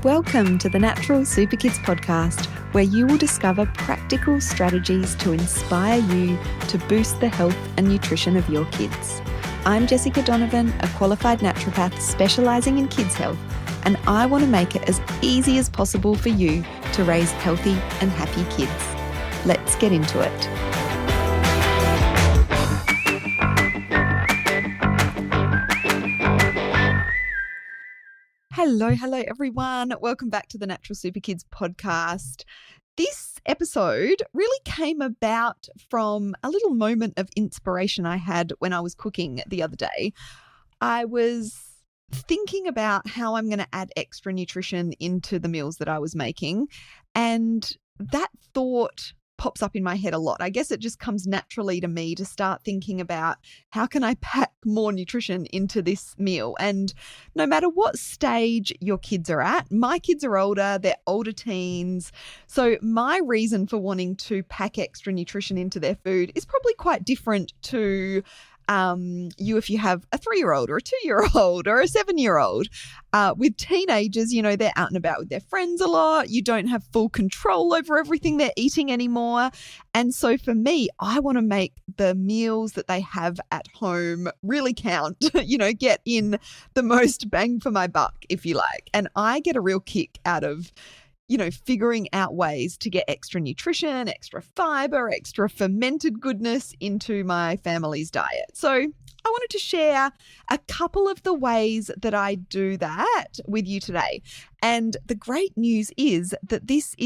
Welcome to the Natural Super Kids podcast, where you will discover practical strategies to inspire you to boost the health and nutrition of your kids. I'm Jessica Donovan, a qualified naturopath specialising in kids' health, and I want to make it as easy as possible for you to raise healthy and happy kids. Let's get into it. Hello, everyone. Welcome back to the Natural Super Kids podcast. This episode really came about from a little moment of inspiration I had when I was cooking the other day. I was thinking about how I'm going to add extra nutrition into the meals that I was making, and that thought pops up in my head a lot. I guess it just comes naturally to me to start thinking about how can I pack more nutrition into this meal. And no matter what stage your kids are at, my kids are older, they're older teens. So my reason for wanting to pack extra nutrition into their food is probably quite different to you if you have a 3-year-old or a 2-year-old or a 7-year-old. With teenagers, they're out and about with their friends a lot. You don't have full control over everything they're eating anymore. And so for me, I want to make the meals that they have at home really count, get in the most bang for my buck, if you like. And I get a real kick out of figuring out ways to get extra nutrition, extra fiber, extra fermented goodness into my family's diet. So I wanted to share a couple of the ways that I do that with you today. And the great news is that this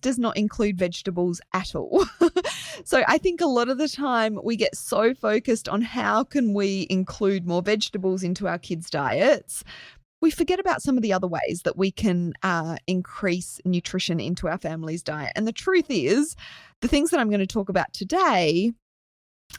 does not include vegetables at all. So I think a lot of the time we get so focused on how can we include more vegetables into our kids' diets, we forget about some of the other ways that we can increase nutrition into our family's diet. And the truth is, the things that I'm going to talk about today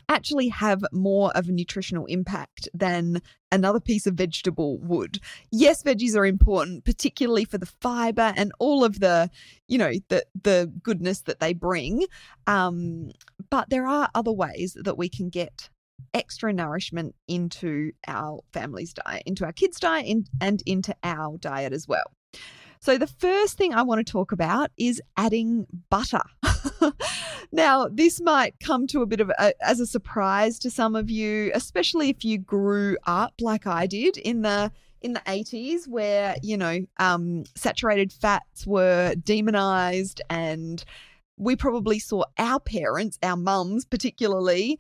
actually have more of a nutritional impact than another piece of vegetable would. Yes, veggies are important, particularly for the fiber and all of the, the goodness that they bring. But there are other ways that we can get extra nourishment into our family's diet, into our kids' diet, and into our diet as well. So the first thing I want to talk about is adding butter. Now, this might come to a bit of as a surprise to some of you, especially if you grew up like I did in the 80s, where saturated fats were demonized, and we probably saw our parents, our mums particularly,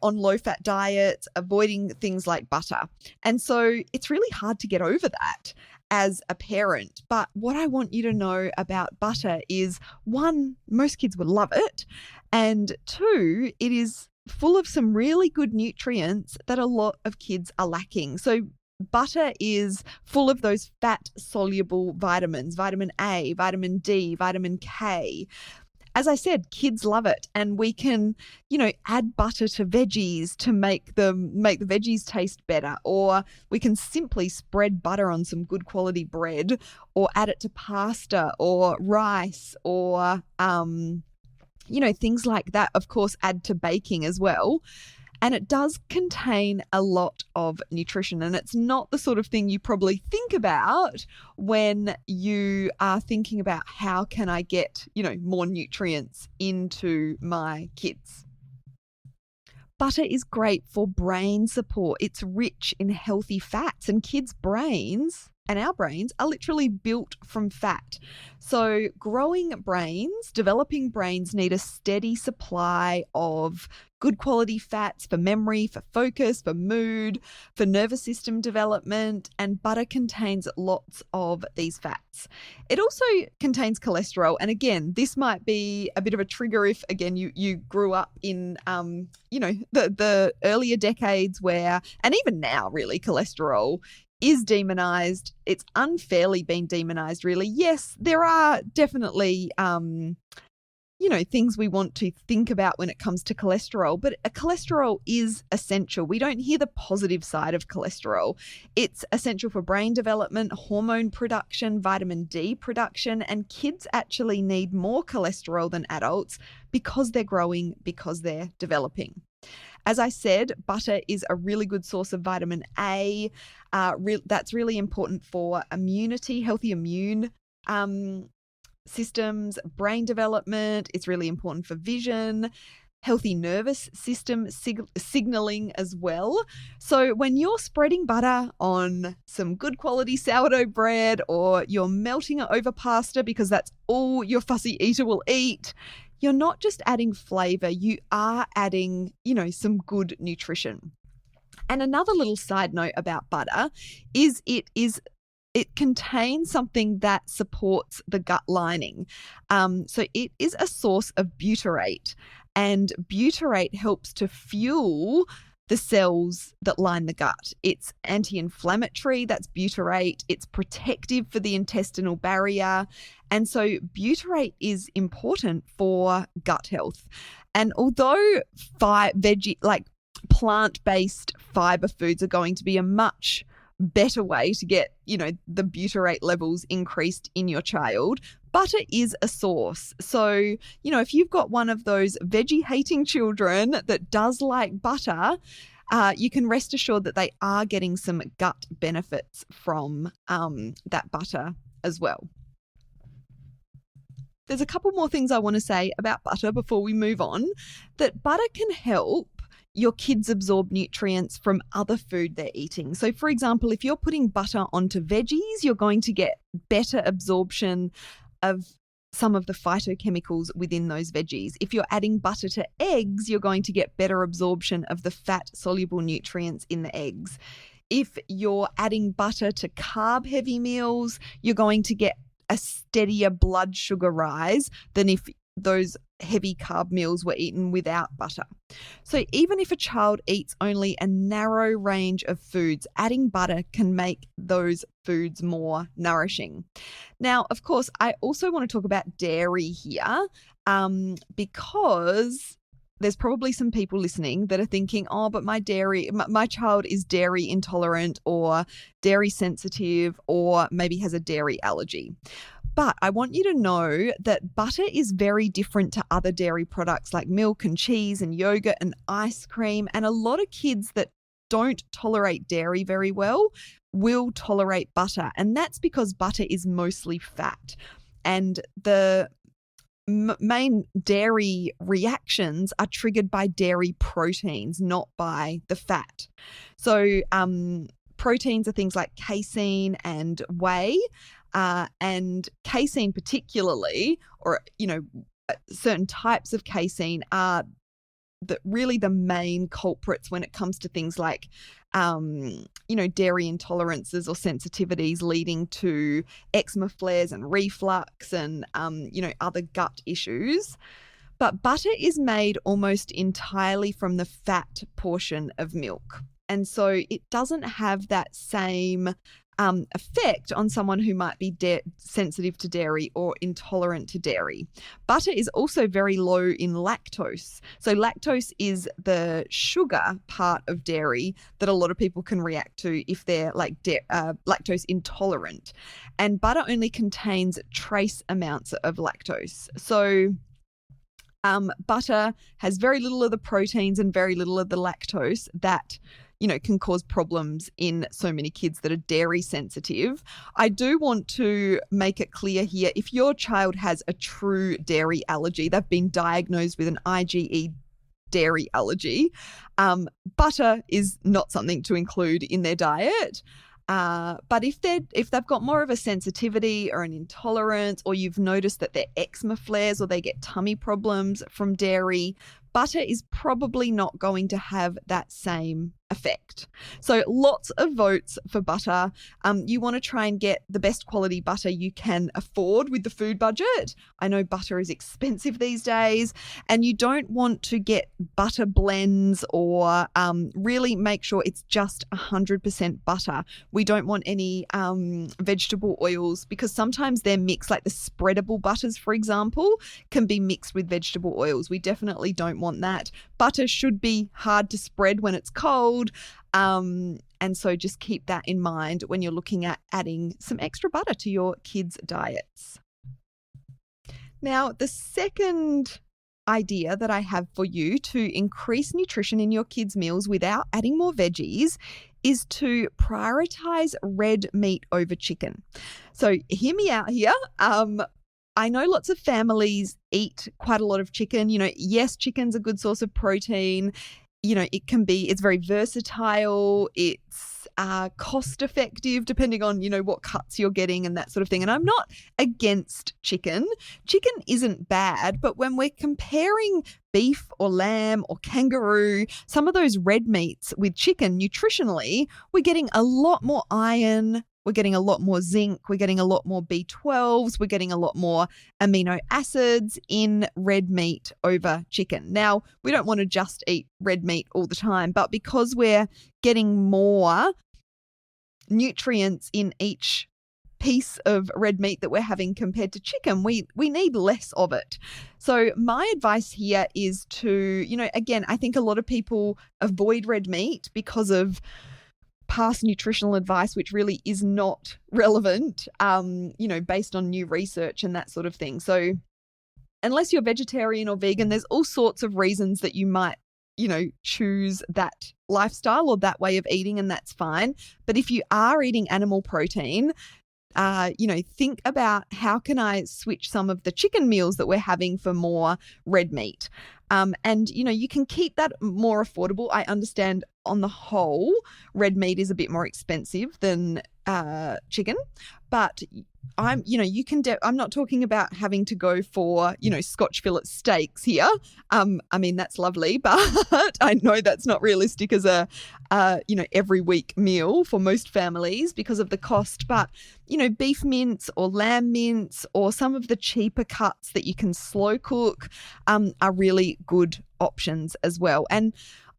on low-fat diets, avoiding things like butter. And so it's really hard to get over that as a parent. But what I want you to know about butter is, one, most kids would love it. And two, it is full of some really good nutrients that a lot of kids are lacking. So butter is full of those fat-soluble vitamins, vitamin A, vitamin D, vitamin K. As I said, kids love it, and we can, add butter to veggies to make the veggies taste better, or we can simply spread butter on some good quality bread, or add it to pasta or rice, or things like that. Of course, add to baking as well. And it does contain a lot of nutrition, and it's not the sort of thing you probably think about when you are thinking about how can I get, more nutrients into my kids. Butter is great for brain support. It's rich in healthy fats, and kids' brains and our brains are literally built from fat. So developing brains need a steady supply of good quality fats for memory, for focus, for mood, for nervous system development, and butter contains lots of these fats. It also contains cholesterol, and again, this might be a bit of a trigger if, again, you grew up in, the earlier decades where, and even now really, cholesterol is demonized. It's unfairly been demonized, really. Yes, there are definitely, things we want to think about when it comes to cholesterol, but cholesterol is essential. We don't hear the positive side of cholesterol. It's essential for brain development, hormone production, vitamin D production, and kids actually need more cholesterol than adults because they're growing, because they're developing. As I said, butter is a really good source of vitamin A. That's really important for immunity, healthy immune systems, brain development. It's really important for vision, healthy nervous system signaling as well. So when you're spreading butter on some good quality sourdough bread, or you're melting it over pasta because that's all your fussy eater will eat, you're not just adding flavor, you are adding, some good nutrition. And another little side note about butter is it contains something that supports the gut lining. So it is a source of butyrate, and butyrate helps to fuel the cells that line the gut. It's anti-inflammatory, that's butyrate. It's protective for the intestinal barrier. And so butyrate is important for gut health. And although plant-based fiber foods are going to be a much better way to get, the butyrate levels increased in your child, butter is a source. So, if you've got one of those veggie hating children that does like butter, you can rest assured that they are getting some gut benefits from that butter as well. There's a couple more things I want to say about butter before we move on. That butter can help your kids absorb nutrients from other food they're eating. So, for example, if you're putting butter onto veggies, you're going to get better absorption of some of the phytochemicals within those veggies. If you're adding butter to eggs, you're going to get better absorption of the fat-soluble nutrients in the eggs. If you're adding butter to carb-heavy meals, you're going to get a steadier blood sugar rise than if those heavy carb meals were eaten without butter. So even if a child eats only a narrow range of foods, adding butter can make those foods more nourishing. Now, of course, I also want to talk about dairy here, because there's probably some people listening that are thinking, oh, but my child is dairy intolerant or dairy sensitive, or maybe has a dairy allergy. But I want you to know that butter is very different to other dairy products like milk and cheese and yogurt and ice cream. And a lot of kids that don't tolerate dairy very well will tolerate butter. And that's because butter is mostly fat. And the main dairy reactions are triggered by dairy proteins, not by the fat. So proteins are things like casein and whey. And casein particularly, or, certain types of casein are really the main culprits when it comes to things like, dairy intolerances or sensitivities leading to eczema flares and reflux and, other gut issues. But butter is made almost entirely from the fat portion of milk. And so it doesn't have that same effect on someone who might be sensitive to dairy or intolerant to dairy. Butter is also very low in lactose. So lactose is the sugar part of dairy that a lot of people can react to if they're lactose intolerant. And butter only contains trace amounts of lactose. So butter has very little of the proteins and very little of the lactose that can cause problems in so many kids that are dairy sensitive. I do want to make it clear here, if your child has a true dairy allergy, they've been diagnosed with an IgE dairy allergy, butter is not something to include in their diet. But if they've got more of a sensitivity or an intolerance, or you've noticed that they're eczema flares or they get tummy problems from dairy, butter is probably not going to have that same effect. So lots of votes for butter. You want to try and get the best quality butter you can afford with the food budget. I know butter is expensive these days, and you don't want to get butter blends or really make sure it's just 100% butter. We don't want any vegetable oils, because sometimes they're mixed, like the spreadable butters, for example, can be mixed with vegetable oils. We definitely don't want that. Butter should be hard to spread when it's cold. And so just keep that in mind when you're looking at adding some extra butter to your kids' diets. Now, the second idea that I have for you to increase nutrition in your kids' meals without adding more veggies is to prioritize red meat over chicken. So hear me out here. I know lots of families eat quite a lot of chicken. Yes, chicken's a good source of protein. It's very versatile. It's cost effective depending on, what cuts you're getting and that sort of thing. And I'm not against chicken. Chicken isn't bad, but when we're comparing beef or lamb or kangaroo, some of those red meats with chicken nutritionally, we're getting a lot more iron. We're getting a lot more zinc. We're getting a lot more B12s. We're getting a lot more amino acids in red meat over chicken. Now, we don't want to just eat red meat all the time, but because we're getting more nutrients in each piece of red meat that we're having compared to chicken, we need less of it. So my advice here is to, again, I think a lot of people avoid red meat because of past nutritional advice, which really is not relevant, based on new research and that sort of thing. So unless you're vegetarian or vegan, there's all sorts of reasons that you might, choose that lifestyle or that way of eating, and that's fine. But if you are eating animal protein, think about how can I switch some of the chicken meals that we're having for more red meat. And you can keep that more affordable. I understand on the whole, red meat is a bit more expensive than chicken, but I'm not talking about having to go for, Scotch fillet steaks here. That's lovely, but I know that's not realistic as a, every week meal for most families because of the cost. But, beef mince or lamb mince or some of the cheaper cuts that you can slow cook are really good options as well. And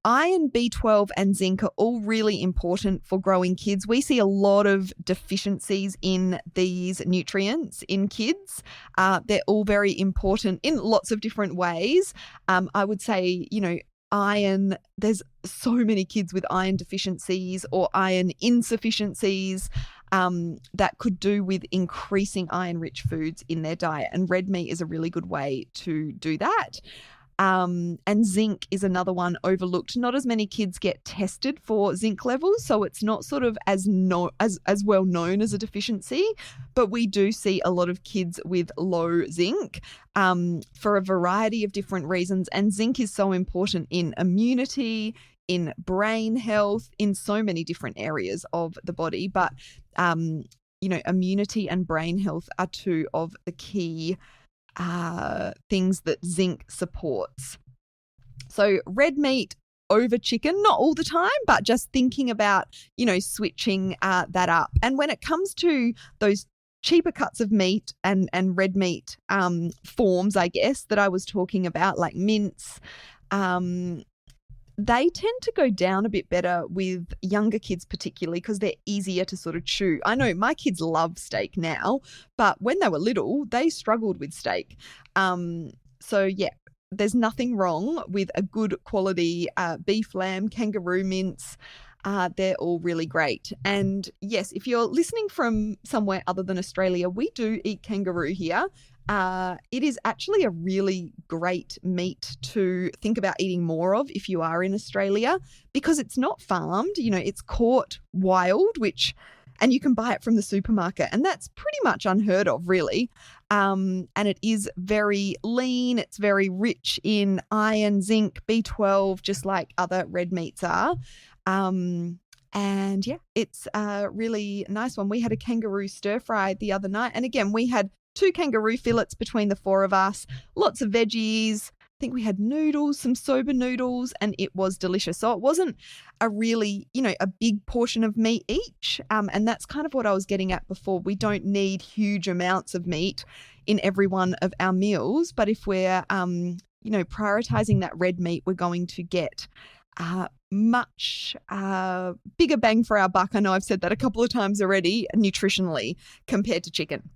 iron, B12 and zinc are all really important for growing kids. We see a lot of deficiencies in these nutrients in kids. They're all very important in lots of different ways. I would say, iron, there's so many kids with iron deficiencies or iron insufficiencies that could do with increasing iron-rich foods in their diet. And red meat is a really good way to do that. And zinc is another one overlooked. Not as many kids get tested for zinc levels, so it's not sort of as well known as a deficiency, but we do see a lot of kids with low zinc for a variety of different reasons. And zinc is so important in immunity, in brain health, in so many different areas of the body. But, immunity and brain health are two of the key things that zinc supports. So red meat over chicken, not all the time, but just thinking about, switching that up. And when it comes to those cheaper cuts of meat and red meat forms, I guess, that I was talking about, like mince, they tend to go down a bit better with younger kids, particularly because they're easier to sort of chew. I know my kids love steak now, but when they were little, they struggled with steak. There's nothing wrong with a good quality beef, lamb, kangaroo mince. They're all really great. And yes, if you're listening from somewhere other than Australia, we do eat kangaroo here. It is actually a really great meat to think about eating more of if you are in Australia, because it's not farmed, it's caught wild, and you can buy it from the supermarket, and that's pretty much unheard of, really. And it is very lean. It's very rich in iron, zinc, B12, just like other red meats are. It's a really nice one. We had a kangaroo stir fry the other night, and again, we had 2 kangaroo fillets between the 4 of us, lots of veggies. I think we had noodles, some soba noodles, and it was delicious. So it wasn't a really, a big portion of meat each. And that's kind of what I was getting at before. We don't need huge amounts of meat in every one of our meals. But if we're, prioritizing that red meat, we're going to get much bigger bang for our buck. I know I've said that a couple of times already, nutritionally, compared to chicken.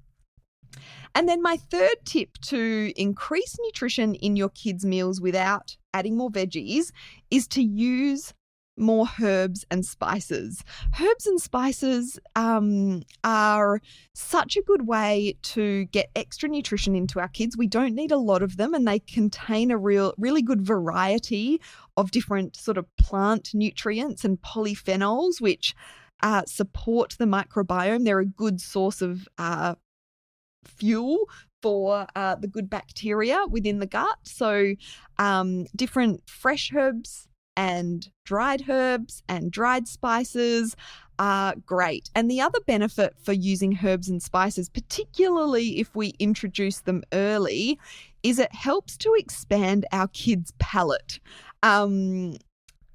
And then my third tip to increase nutrition in your kids' meals without adding more veggies is to use more herbs and spices. Herbs and spices are such a good way to get extra nutrition into our kids. We don't need a lot of them, and they contain a really good variety of different sort of plant nutrients and polyphenols, which support the microbiome. They're a good source of fuel for the good bacteria within the gut. So different fresh herbs and dried herbs and dried spices are great. And the other benefit for using herbs and spices, particularly if we introduce them early, is it helps to expand our kids' palate.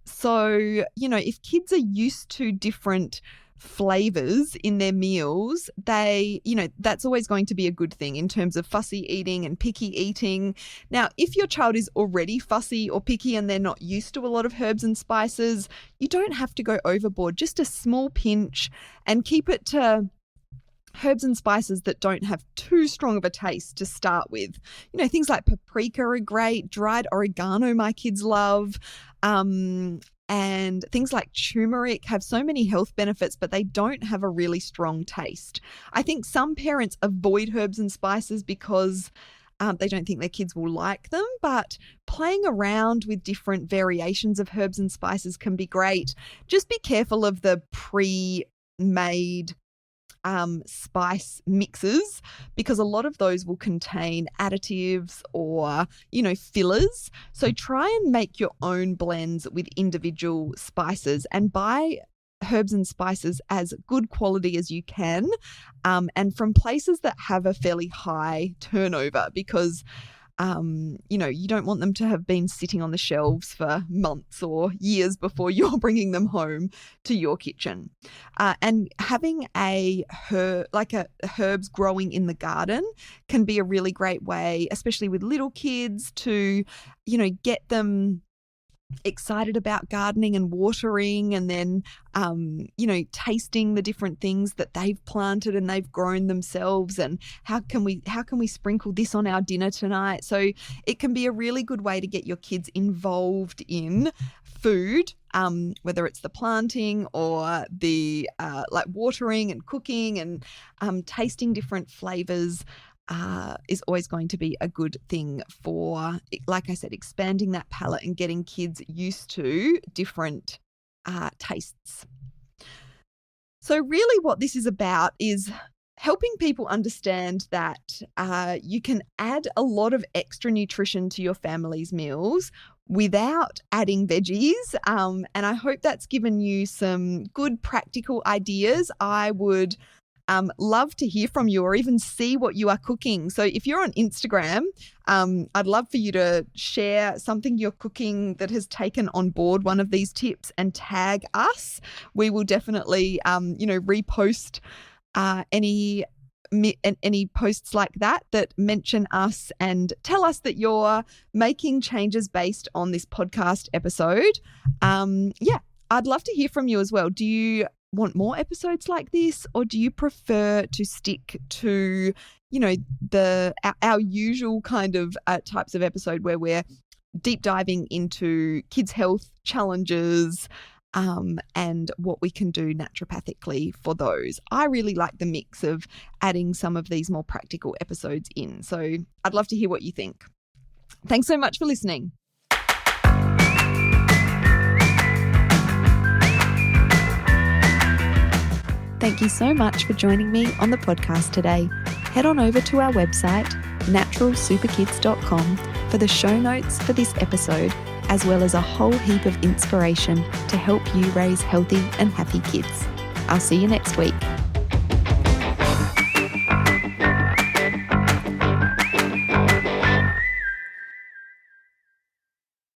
So, if kids are used to different flavors in their meals, that's always going to be a good thing in terms of fussy eating and picky eating. Now, if your child is already fussy or picky and they're not used to a lot of herbs and spices, you don't have to go overboard, just a small pinch, and keep it to herbs and spices that don't have too strong of a taste to start with. Things like paprika are great, dried oregano my kids love, and things like turmeric have so many health benefits, but they don't have a really strong taste. I think some parents avoid herbs and spices because they don't think their kids will like them, but playing around with different variations of herbs and spices can be great. Just be careful of the pre-made spice mixes, because a lot of those will contain additives or, fillers. So try and make your own blends with individual spices and buy herbs and spices as good quality as you can, and from places that have a fairly high turnover, because you don't want them to have been sitting on the shelves for months or years before you're bringing them home to your kitchen. And having herbs growing in the garden can be a really great way, especially with little kids, to, get them excited about gardening and watering, and then tasting the different things that they've planted and they've grown themselves, and how can we sprinkle this on our dinner tonight. So it can be a really good way to get your kids involved in food, whether it's the planting or the watering and cooking and tasting different flavors. Is always going to be a good thing for, like I said, expanding that palate and getting kids used to different tastes. So really what this is about is helping people understand that you can add a lot of extra nutrition to your family's meals without adding veggies. And I hope that's given you some good practical ideas. I would love to hear from you or even see what you are cooking. So if you're on Instagram, I'd love for you to share something you're cooking that has taken on board one of these tips and tag us. We will definitely, repost any posts like that mention us and tell us that you're making changes based on this podcast episode. I'd love to hear from you as well. Do you want more episodes like this, or do you prefer to stick to, our usual kind of types of episode where we're deep diving into kids' health challenges and what we can do naturopathically for those? I really like the mix of adding some of these more practical episodes in. So I'd love to hear what you think. Thanks so much for listening. Thank you so much for joining me on the podcast today. Head on over to our website, naturalsuperkids.com, for the show notes for this episode, as well as a whole heap of inspiration to help you raise healthy and happy kids. I'll see you next week.